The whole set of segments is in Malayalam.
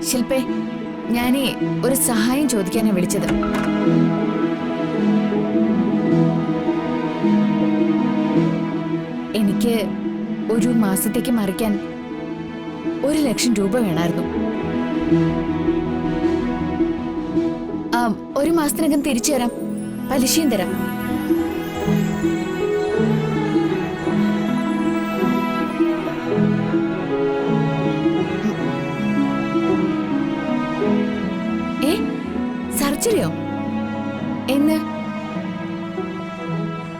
ശില്പേ, ഞാനേ ഒരു സഹായം ചോദിക്കാനാ വിളിച്ചത്. എനിക്ക് ഒരു മാസത്തേക്ക് മറിക്കാൻ 1,00,000 രൂപ വേണമായിരുന്നു. ഒരു മാസത്തിനകം തിരിച്ചു തരാം, പലിശയും തരാം. സർജറിയോ? എന്ന്?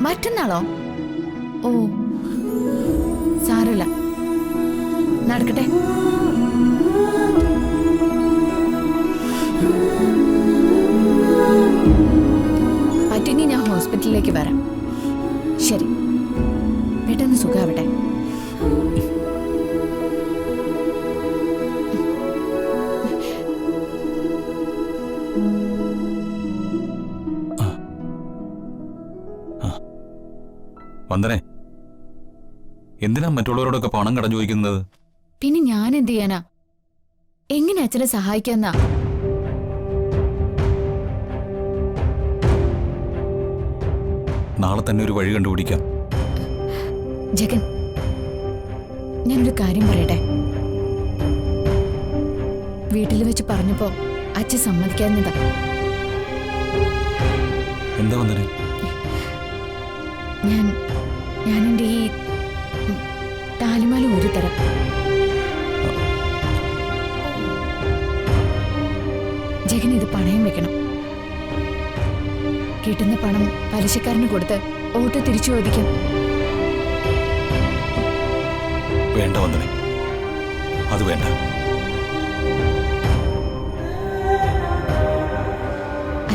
മറ്റന്നാളോ? ഓ, സാരമില്ല, നടക്കട്ടെ. പറ്റുമെങ്കിൽ ഞാൻ ഹോസ്പിറ്റലിലേക്ക് വരാം. ശരി, പെട്ടെന്ന് സുഖാവട്ടെ. വന്ദനെ, എന്തിനാ മറ്റുള്ളവരോടൊക്കെ പണം കടം ചോദിക്കുന്നത്? പിന്നെ ഞാൻ എന്ത് ചെയ്യാനാ? എങ്ങനെ അച്ഛനെ സഹായിക്കാന്നാ? നാളെ തന്നെ ഒരു വഴി കണ്ടുപിടിക്കാം. ജഗൻ, ഞാനൊരു കാര്യം പറയട്ടെ. വീട്ടിൽ വെച്ച് പറഞ്ഞപ്പോ അച്ഛൻ സമ്മതിക്കാഞ്ഞതാ. എന്താ വന്ദനെ? ഞാൻ എൻ്റെ ഈ താലിമാല ഊരി തരാം. ജഗൻ ഇത് പണയം വെക്കണം. കിട്ടുന്ന പണം പലിശക്കാരന് കൊടുത്ത് ഓട്ടോ തിരിച്ചു ചോദിക്കും. വേണ്ട വന്ദനെ, അത് വേണ്ട.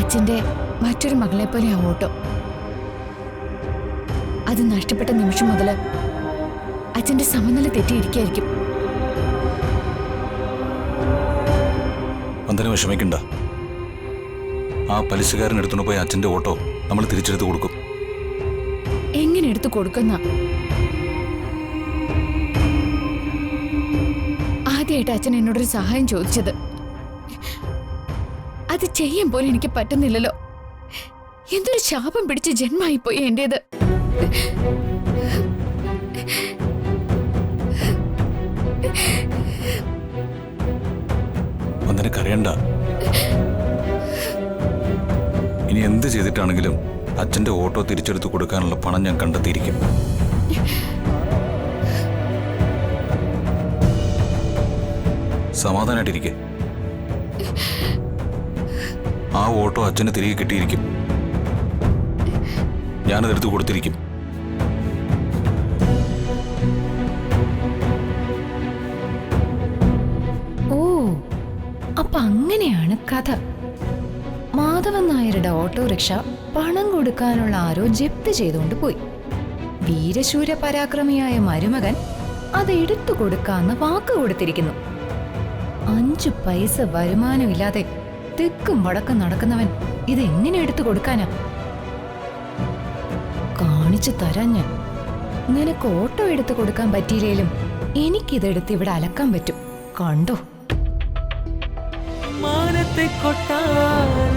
അച്ഛൻ്റെ മറ്റൊരു മകളെ പോലെ ആ ഓട്ടോ. അത് നഷ്ടപ്പെട്ട നിമിഷം മുതൽ അച്ഛൻ്റെ സമനില തെറ്റിയിരിക്കായിരിക്കും. വന്ദന വിഷമിക്കണ്ട. ആ പലിശക്കാരൻ എടുത്തുകൊണ്ട് പോയി അച്ഛൻ്റെ ഓട്ടോ നമ്മൾ തിരിച്ചെടുത്ത് കൊടുക്കും. എങ്ങനെ എടുത്തു കൊടുക്കുന്ന? ആദ്യമായിട്ട് അച്ഛൻ എന്നോടൊരു സഹായം ചോദിച്ചത്. അത് ചെയ്യാൻ പോലും എനിക്ക് പറ്റുന്നില്ലല്ലോ. എന്തൊരു ശാപം പിടിച്ച ജന്മമായിപ്പോയി എന്റേത്. വന്ദന കരയണ്ട. ഇനി എന്ത് ചെയ്തിട്ടാണെങ്കിലും അച്ഛൻ്റെ ഓട്ടോ തിരിച്ചെടുത്ത് കൊടുക്കാനുള്ള പണം ഞാൻ കണ്ടെത്തിയിരിക്കും. സമാധാനായിട്ടിരിക്കെ. ആ ഓട്ടോ അച്ഛന് തിരികെ കിട്ടിയിരിക്കും. ഞാനതെടുത്ത് കൊടുത്തിരിക്കും. ഓ, അപ്പൊ അങ്ങനെയാണ് കഥ. മാധവൻ നായരുടെ ഓട്ടോറിക്ഷ പണം കൊടുക്കാനുള്ള ആരോ ജപ്തി ചെയ്തുകൊണ്ട് പോയി. വീരശൂര പരാക്രമിയായ മരുമകൻ അത് എടുത്തു കൊടുക്കാന്ന് വാക്ക് കൊടുത്തിരിക്കുന്നു. 5 പൈസ വരുമാനമില്ലാതെ തെക്കും വടക്കും നടക്കുന്നവൻ ഇതെങ്ങനെ എടുത്തു കൊടുക്കാനാ? കാണിച്ചു തരാൻ ഞാൻ. നിനക്ക് ഓട്ടോ എടുത്തു കൊടുക്കാൻ പറ്റിയില്ലേലും എനിക്കിതെടുത്ത് ഇവിടെ അലക്കാൻ പറ്റും. കണ്ടോ? മാനത്തെ കൊട്ടാരം